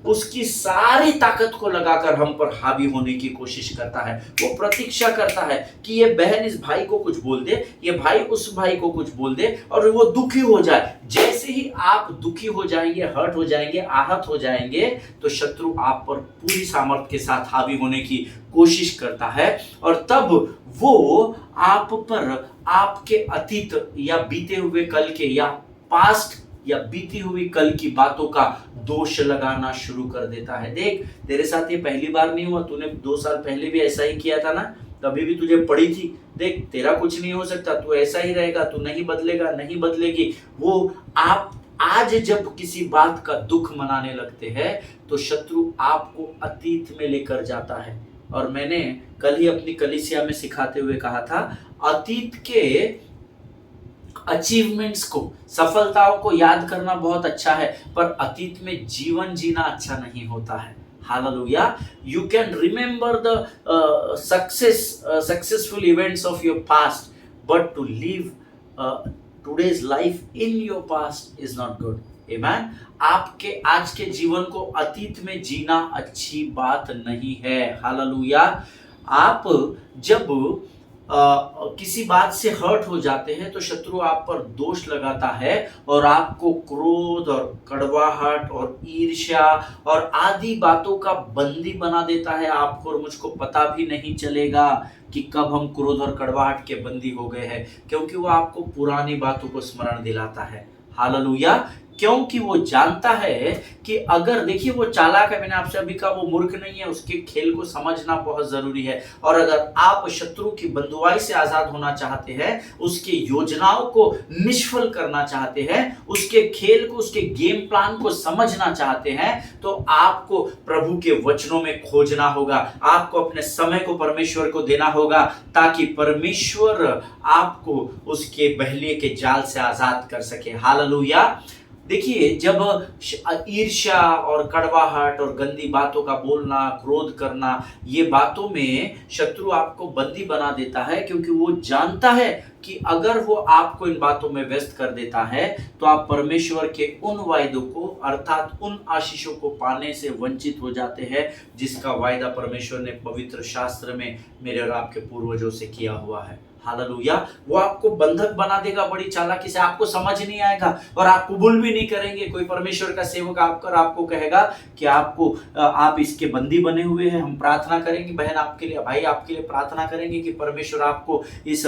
उसकी सारी ताकत को लगाकर हम पर हावी होने की कोशिश करता है। वो प्रतीक्षा करता है कि ये बहन इस भाई को कुछ बोल दे, ये भाई उस भाई को कुछ बोल दे और वो दुखी हो जाए। जैसे ही आप दुखी हो जाएंगे, हर्ट हो जाएंगे, आहत हो जाएंगे, तो शत्रु आप पर पूरी सामर्थ्य के साथ हावी होने की कोशिश करता है, और तब वो आप पर आपके अतीत या बीते हुए कल के, या पास्ट या बीती हुई कल की बातों का दोष लगाना शुरू कर देता है। देख, तेरे साथ ये पहली बार नहीं हुआ, तूने 2 साल पहले भी ऐसा ही किया था ना, तभी भी तुझे पड़ी थी। देख, तेरा कुछ नहीं हो सकता, तू ऐसा ही रहेगा, तू नहीं बदलेगा, नहीं बदलेगी। वो आप आज जब किसी बात का दुख मनाने लगते हैं तो शत्रु आपको अतीत में लेकर जाता है। और मैंने कल ही अपनी कलीसिया में सिखाते हुए कहा था, अतीत के अचीवमेंट्स को, सफलताओं को याद करना बहुत अच्छा है, पर अतीत में जीवन जीना अच्छा नहीं होता है। Hallelujah. You can remember the successful events of your past, but to live today's life in your past is not good. आमेन। आपके आज के जीवन को अतीत में जीना अच्छी बात नहीं है। हालेलुया। आप जब किसी बात से हर्ट हो जाते हैं तो शत्रु आप पर दोष लगाता है और आपको क्रोध और कड़वाहट और ईर्ष्या और आदि बातों का बंदी बना देता है। आपको और मुझको पता भी नहीं चलेगा कि कब हम क्रोध और कड़वाहट के बंदी हो गए हैं, क्योंकि वो आपको पुरानी बातों को स्मरण दिलाता है। हालेलुया। क्योंकि वो जानता है कि अगर, देखिए वो चालाक है, मैंने आपसे अभी कहा वो मूर्ख नहीं है, उसके खेल को समझना बहुत जरूरी है। और अगर आप शत्रु की बंधुआई से आजाद होना चाहते हैं, उसकी योजनाओं को निष्फल करना चाहते हैं, उसके खेल को, उसके गेम प्लान को समझना चाहते हैं, तो आपको प्रभु के वचनों में खोजना होगा। आपको अपने समय को परमेश्वर को देना होगा ताकि परमेश्वर आपको उसके बहलिए के जाल से आजाद कर सके। हालेलुया। देखिए, जब ईर्ष्या और कड़वाहट और गंदी बातों का बोलना, क्रोध करना, ये बातों में शत्रु आपको बंदी बना देता है, क्योंकि वो जानता है कि अगर वो आपको इन बातों में व्यस्त कर देता है तो आप परमेश्वर के उन वायदों को, अर्थात उन आशीषों को पाने से वंचित हो जाते हैं जिसका वायदा परमेश्वर ने पवित्र शास्त्र में मेरे और आपके पूर्वजों से किया हुआ है। हालेलुया। वो आपको बंधक बना देगा बड़ी चालाकी से, आपको समझ नहीं आएगा और आप कबूल भी नहीं करेंगे। कोई परमेश्वर का सेवक आपको कहेगा कि आप इसके बंदी बने हुए हैं, हम प्रार्थना करेंगे बहन आपके लिए, भाई आपके लिए प्रार्थना करेंगे कि परमेश्वर आपको इस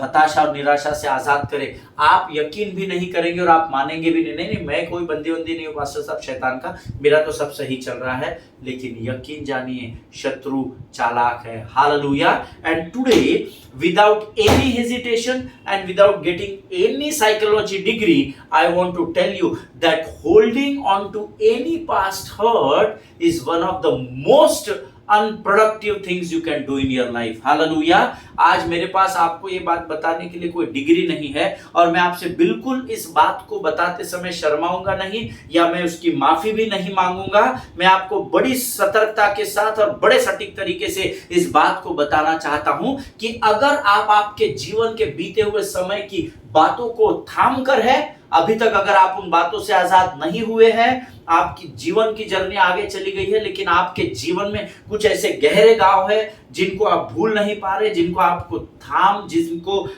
हताशा और निराशा से आजाद करे। आप यकीन भी नहीं करेंगे और आप मानेंगे भी नहीं, नहीं मैं कोई बंदी नहीं हूँ पास्टर साहब शैतान का, मेरा तो सब सही चल रहा है। लेकिन यकीन जानिए, शत्रु चालाक है। Hallelujah. And today, without any hesitation and without getting any psychology degree, I want to tell you that holding on to any past hurt is one of the most unproductive things you can do in your life. Hallelujah. आज मेरे पास आपको ये बात बताने के लिए कोई degree नहीं है और मैं आपसे बिल्कुल इस बात को बताते समय शर्माऊंगा नहीं या मैं उसकी माफी भी नहीं मांगूंगा। मैं आपको बड़ी सतर्कता के साथ और बड़े सटीक तरीके से इस बात को बताना चाहता हूं कि अगर आप आपके जीवन के बीते हुए समय की बातों को थाम कर है, अभी तक अगर आप उन बातों से आजाद नहीं हुए हैं, आपकी जीवन की जर्नी आगे चली गई है, लेकिन आपके जीवन में कुछ ऐसे गहरे घाव है जिनको आप भूल नहीं पा रहे, जिनको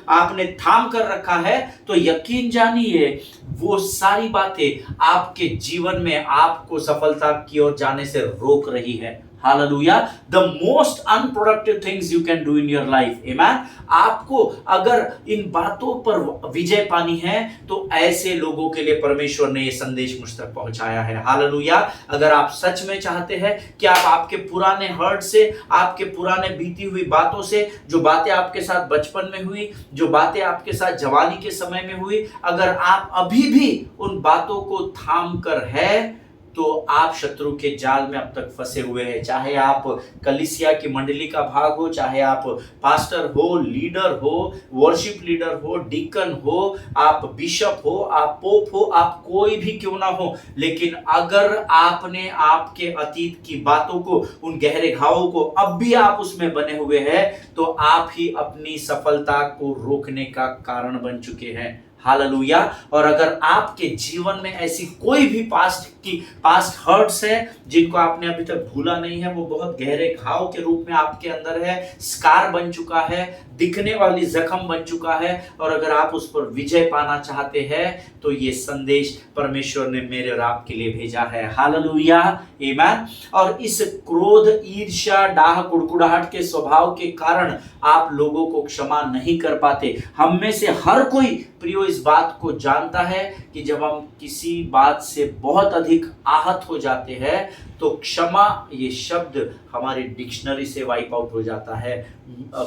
आपने थाम कर रखा है, तो यकीन जानिए वो सारी बातें आपके जीवन में आपको सफलता की ओर जाने से रोक रही है। Hallelujah. The most unproductive things you can do in your life. Amen. आपको अगर इन बातों पर विजय पानी है तो ऐसे लोगों के लिए परमेश्वर ने ये संदेश मुझ तक पहुंचाया है। हालेलुया। अगर आप सच में चाहते हैं कि आप आपके पुराने हर्ट से, आपके पुराने बीती हुई बातों से, जो बातें आपके साथ बचपन में हुई, जो बातें आपके साथ जवानी के समय में हुई, अगर आप अभी भी उन बातों को थाम कर है तो आप शत्रु के जाल में अब तक फंसे हुए हैं। चाहे आप कलीसिया की मंडली का भाग हो, चाहे आप पास्टर हो, लीडर हो, वर्शिप लीडर हो, डीकन हो, आप बिशप हो, आप पोप हो, आप कोई भी क्यों ना हो, लेकिन अगर आपने आपके अतीत की बातों को, उन गहरे घावों को अब भी आप उसमें बने हुए हैं, तो आप ही अपनी सफलता को रोकने का कारण बन चुके हैं। हालेलुया। और अगर आपके जीवन में ऐसी कोई भी पास्ट हर्ट्स है जिनको आपने अभी तक भूला नहीं है, वो बहुत गहरे घाव के रूप में आपके अंदर है, स्कार बन चुका है, दिखने वाली जख्म बन चुका है, और अगर आप उस पर विजय पाना चाहते हैं तो ये संदेश परमेश्वर ने मेरे और आपके लिए भेजा है। हालेलुया। आमीन। और इस क्रोध, ईर्ष्या, डाह, कुड़कुड़ाहट के स्वभाव के कारण आप लोगों को क्षमा नहीं कर पाते। हम में से हर कोई प्रियो इस बात को जानता है कि जब हम किसी बात से बहुत अधिक आहत हो जाते हैं तो क्षमा ये शब्द हमारी डिक्शनरी से वाइप आउट हो जाता है,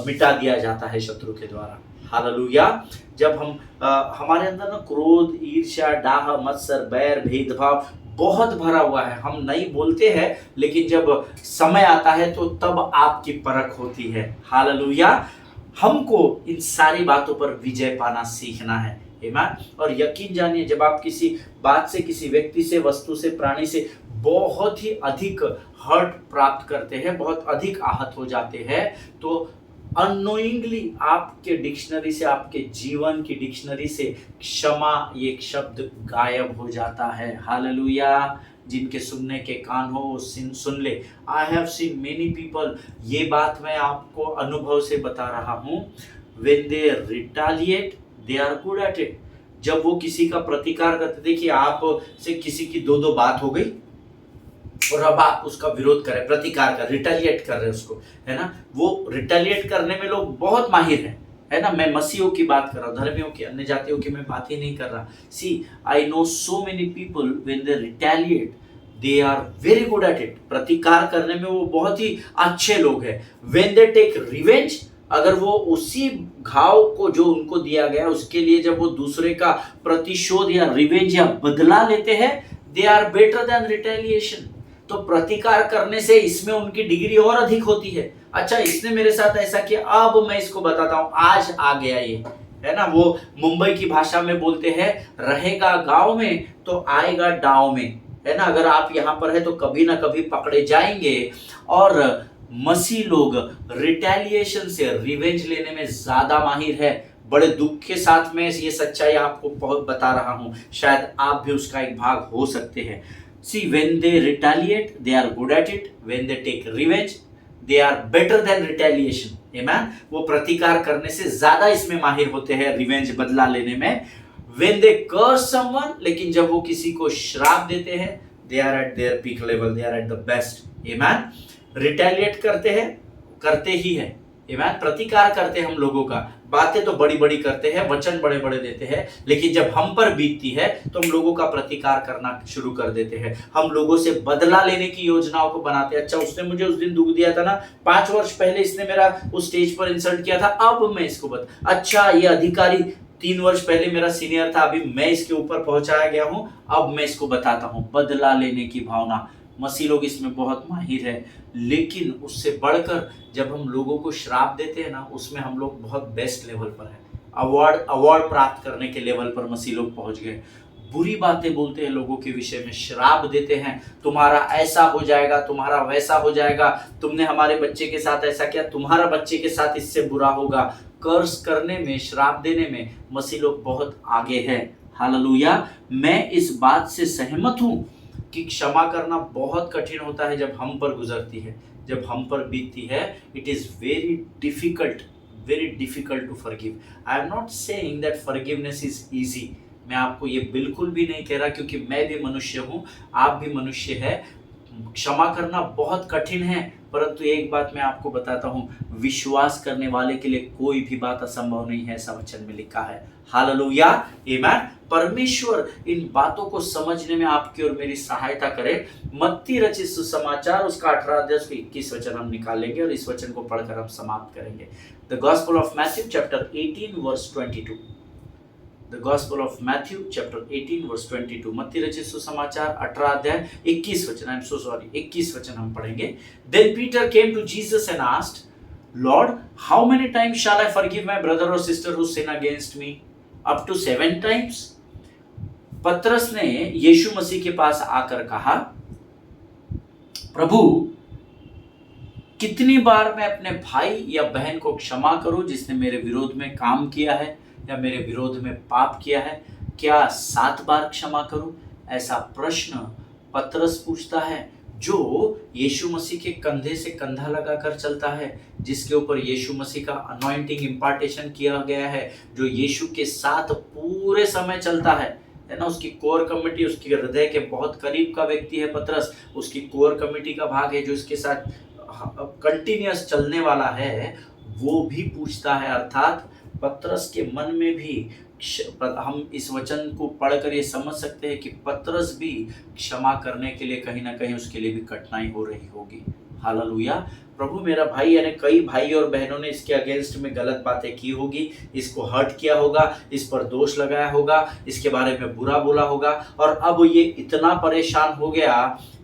मिटा दिया जाता है शत्रु के द्वारा। हालेलुया। जब हम हमारे अंदर ना क्रोध, ईर्ष्या, डाह, मत्सर, बैर, भेदभाव बहुत भरा हुआ है, हम नहीं बोलते हैं, लेकिन जब समय आता है तो तब आपकी परख होती है। हालेलुया। हमको इन सारी बातों पर विजय पाना सीखना है। आमीन। और यकीन जानिए, जब आप किसी बात से, किसी व्यक्ति से, वस्तु से, प्राणी से बहुत ही अधिक हर्ट प्राप्त करते हैं, बहुत अधिक आहत हो जाते हैं, तो अननोइंगली आपके डिक्शनरी से, आपके जीवन की डिक्शनरी से क्षमा एक शब्द गायब हो जाता है। हालेलुया। जिनके सुनने के कान हो वो सुन ले। I have seen many people, ये बात मैं आपको अनुभव से बता रहा हूँ, when they retaliate they are good at it. जब वो किसी का प्रतिकार करते, देखिए आप से किसी की दो बात हो गई और अब आप उसका विरोध कर रहे, प्रतिकार कर, रिटेलिएट कर रहे उसको, है ना। वो रिटेलिएट करने में लोग बहुत माहिर हैं, है ना। मैं मसीहों की बात कर रहा हूँ, धर्मियों की, अन्य जातियों की मैं बात ही नहीं कर रहा। See I know so many people when they retaliate they are very good at it. प्रतिकार करने में वो बहुत ही अच्छे लोग हैं। व्हेन दे टेक रिवेंज, अगर वो उसी घाव को जो उनको दिया गया उसके लिए जब वो दूसरे का प्रतिशोध या रिवेंज या बदला लेते हैं, they are better than retaliation. तो प्रतिकार करने से इसमें उनकी डिग्री और अधिक होती है। अच्छा, इसने मेरे साथ ऐसा किया, अब मैं इसको बताता हूं, आज आ गया ये, है ना। वो मुंबई की भाषा में बोलते हैं, रहेगा गांव में तो आएगा डाव में, है ना। अगर आप यहां पर है तो कभी ना कभी पकड़े जाएंगे। और मसीह लोग रिटेलिएशन से, रिवेंज लेने में ज्यादा माहिर है। बड़े दुख के साथ में ये सच्चाई आपको बहुत बता रहा हूं, शायद आप भी उसका एक भाग हो सकते हैं। See, when they retaliate, they are good at it. When they take revenge, they are better than retaliation. Amen? वो प्रतिकार करने से ज्यादा इसमें माहिर होते हैं, रिवेंज बदला लेने में। When they curse someone, लेकिन जब वो किसी को श्राप देते हैं, they are at their peak level, they are at the best. Amen? Retaliate करते हैं, करते ही है। Amen? प्रतिकार करते हैं हम लोगों का, बातें तो बड़ी बड़ी करते हैं, वचन बड़े बड़े देते हैं, लेकिन जब हम पर बीतती है तो हम लोगों का प्रतिकार करना शुरू कर देते हैं। हम लोगों से बदला लेने की योजनाओं को बनाते हैं। अच्छा, उसने मुझे उस दिन दुख दिया था ना, 5 वर्ष पहले इसने मेरा उस स्टेज पर इंसल्ट किया था, अब मैं इसको अच्छा, ये अधिकारी 3 वर्ष पहले मेरा सीनियर था, अभी मैं इसके ऊपर पहुंचाया गया हूं, अब मैं इसको बताता हूं। बदला लेने की भावना, मसीह लोग इसमें बहुत माहिर है। लेकिन उससे बढ़कर जब हम लोगों को श्राप देते हैं ना, उसमें हम लोग बहुत बेस्ट लेवल पर हैं। अवार्ड प्राप्त करने के लेवल पर मसीह लोग पहुंच गए। बुरी बातें बोलते हैं लोगों के विषय में, श्राप देते हैं, तुम्हारा ऐसा हो जाएगा, तुम्हारा वैसा हो जाएगा, तुमने हमारे बच्चे के साथ ऐसा किया, तुम्हारा बच्चे के साथ इससे बुरा होगा। कर्स करने में, श्राप देने में मसीह लोग बहुत आगे हैं। हालेलुया। मैं इस बात से सहमत हूं कि क्षमा करना बहुत कठिन होता है जब हम पर गुजरती है, जब हम पर बीतती है। It is very difficult to forgive. I am not saying that forgiveness is easy. मैं आपको ये बिल्कुल भी नहीं कह रहा, क्योंकि मैं भी मनुष्य हूं, आप भी मनुष्य है। क्षमा करना बहुत कठिन है, परंतु एक बात मैं आपको बताता हूं, विश्वास करने वाले के लिए कोई भी बात असंभव नहीं है, ऐसा वचन में लिखा है। हालेलुया, आमीन। परमेश्वर इन बातों को समझने में आपकी और मेरी सहायता करे। मत्ती रचित सुसमाचार उसका 18 अध्याय उसका 21 वचन हम निकालेंगे और इस वचन को पढ़कर हम समाप्त करेंगे। The Gospel of Matthew chapter 18 verse 22। The Gospel of Matthew chapter 18 verse 22। मत्ती रचित सुसमाचार 18 अध्याय 21 वचन, आई एम सो सॉरी, 21 वचन हम पढ़ेंगे। Then Peter came to Jesus and asked, Lord, how many times shall I forgive my brother or sister who sin against me? Up to 7 times? पतरस ने यीशु मसीह के पास आकर कहा, प्रभु, कितनी बार मैं अपने भाई या बहन को क्षमा करूं जिसने मेरे विरोध में काम किया है या मेरे विरोध में पाप किया है? क्या 7 बार क्षमा करूं? ऐसा प्रश्न पतरस पूछता है, जो यीशु मसीह के कंधे से कंधा लगाकर चलता है, जिसके ऊपर यीशु मसीह का अनॉइंटिंग इंपार्टेशन किया गया है, जो यीशु के साथ पूरे समय चलता है ना। उसकी कोर कमेटी, उसके हृदय के बहुत करीब का व्यक्ति है पतरस, उसकी कोर कमेटी का भाग है जो इसके साथ कंटिन्यूअस चलने वाला है। वो भी पूछता है, अर्थात पतरस के मन में भी, हम इस वचन को पढ़कर ये समझ सकते हैं कि पतरस भी क्षमा करने के लिए कहीं ना कहीं उसके लिए भी कठिनाई हो रही होगी। हालेलुया। प्रभु, मेरा भाई, यानी कई भाई और बहनों ने इसके अगेंस्ट में गलत बातें की होगी, इसको हर्ट किया होगा, इस पर दोष लगाया होगा, इसके बारे में बुरा बोला होगा, और अब ये इतना परेशान हो गया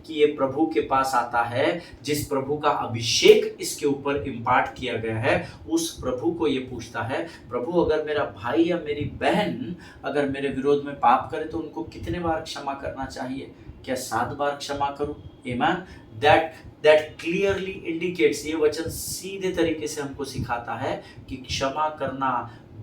कि ये प्रभु के पास आता है, जिस प्रभु का अभिषेक इसके ऊपर इम्पार्ट किया गया है, उस प्रभु को ये पूछता है, प्रभु, अगर मेरा भाई या मेरी बहन अगर मेरे विरोध में पाप करे तो उनको कितने बार क्षमा करना चाहिए? क्या 7 बार क्षमा करूं? Amen. That clearly indicates, ये वचन सीधे तरीके से हमको सिखाता है कि क्षमा करना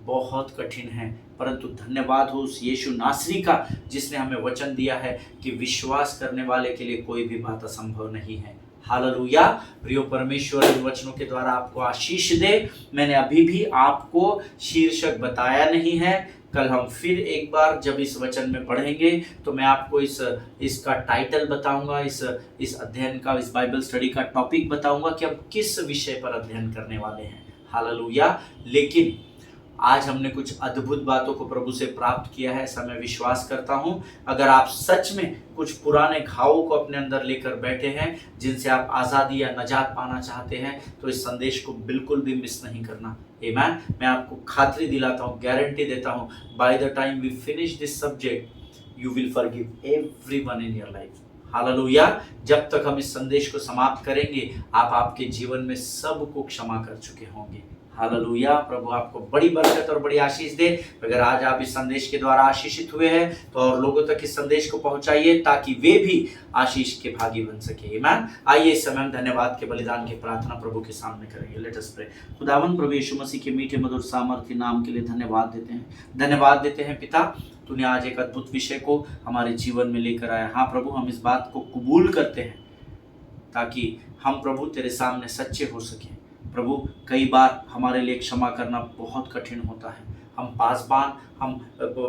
बहुत कठिन है, परंतु धन्यवाद हो उस यीशु नासरी का जिसने हमें वचन दिया है कि विश्वास करने वाले के लिए कोई भी बात असंभव नहीं है। हालेलुया। प्रियो परमेश्वर इन वचनों के द्वारा आपको आशीष दे। मैंने अभी भी आपको शीर्षक बताया नहीं है, कल हम फिर एक बार जब इस वचन में पढ़ेंगे तो मैं आपको इसका टाइटल बताऊंगा, इस अध्ययन का, इस बाइबल स्टडी का टॉपिक बताऊंगा कि हम किस विषय पर अध्ययन करने वाले हैं। हालेलुया। लेकिन आज हमने कुछ अद्भुत बातों को प्रभु से प्राप्त किया है, ऐसा मैं विश्वास करता हूं। अगर आप सच में कुछ पुराने घावों को अपने अंदर लेकर बैठे हैं जिनसे आप आज़ादी या नजात पाना चाहते हैं, तो इस संदेश को बिल्कुल भी मिस नहीं करना। आमीन। मैं आपको खातरी दिलाता हूं, गारंटी देता हूं, by the time we finish this subject you will forgive everyone in your life. Hallelujah. जब तक हम इस संदेश को समाप्त करेंगे, आप आपके जीवन में सबको क्षमा कर चुके होंगे। हालेलुया। प्रभु आपको बड़ी बरकत और बड़ी आशीष दे। अगर आज आप इस संदेश के द्वारा आशीषित हुए हैं तो और लोगों तक इस संदेश को पहुंचाइए ताकि वे भी आशीष के भागी बन सके। आमीन। आइए इस समय हम धन्यवाद के बलिदान की प्रार्थना प्रभु के सामने करेंगे। Let us pray. खुदावन प्रभु यीशु मसीह के मीठे मधुर सामर्थ्य नाम के लिए धन्यवाद देते हैं। धन्यवाद देते हैं पिता, तूने आज एक अद्भुत विषय को हमारे जीवन में लेकर आया। हाँ प्रभु, हम इस बात को कबूल करते हैं ताकि हम प्रभु तेरे सामने सच्चे हो सकें। प्रभु, कई बार हमारे लिए क्षमा करना बहुत कठिन होता है। हम पासबान, हम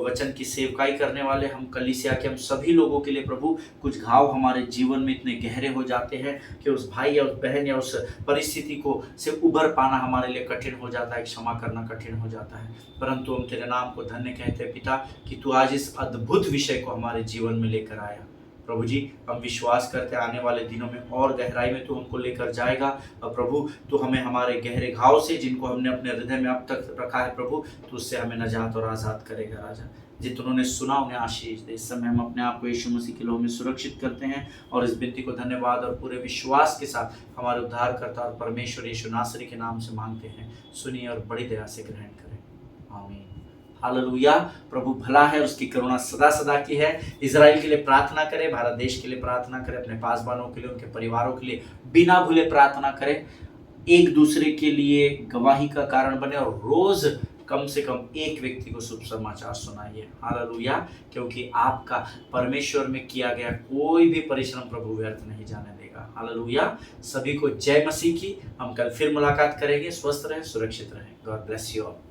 वचन की सेवकाई करने वाले, हम कलीसिया के, हम सभी लोगों के लिए प्रभु कुछ घाव हमारे जीवन में इतने गहरे हो जाते हैं कि उस भाई या उस बहन या उस परिस्थिति को से उबर पाना हमारे लिए कठिन हो जाता है, क्षमा करना कठिन हो जाता है। परंतु हम तेरे नाम को धन्य कहते हैं पिता कि तू आज इस अद्भुत विषय को हमारे जीवन में लेकर आया। प्रभु जी, हम विश्वास करते हैं आने वाले दिनों में और गहराई में तू हमको लेकर जाएगा। और प्रभु, तू हमें हमारे गहरे घाव से, जिनको हमने अपने हृदय में अब तक रखा है प्रभु, तू उससे हमें नजात और आज़ाद करेगा। राजा, जिन्होंने सुना उन्हें आशीष दे। इस समय हम अपने आप को यीशु मसीह के लोह में सुरक्षित करते हैं और इस विनती को धन्यवाद और पूरे विश्वास के साथ हमारे उद्धारकर्ता और परमेश्वर यीशु नासरी के नाम से मांगते हैं। सुनिए और बड़ी दया से ग्रहण करें। आमीन। हालेलुया। प्रभु भला है, उसकी करुणा सदा सदा की है। इजराइल के लिए प्रार्थना करें, भारत देश के लिए प्रार्थना करें, अपने पासबानों के लिए, उनके परिवारों के लिए बिना भूले प्रार्थना करें। एक दूसरे के लिए गवाही का कारण बने और रोज कम से कम एक व्यक्ति को शुभ समाचार सुनाइए। हालेलुया। क्योंकि आपका परमेश्वर में किया गया कोई भी परिश्रम प्रभु व्यर्थ नहीं जाने देगा। हालेलुया। सभी को जय मसीह की। हम कल फिर मुलाकात करेंगे। स्वस्थ रहें, सुरक्षित रहें। God bless you all.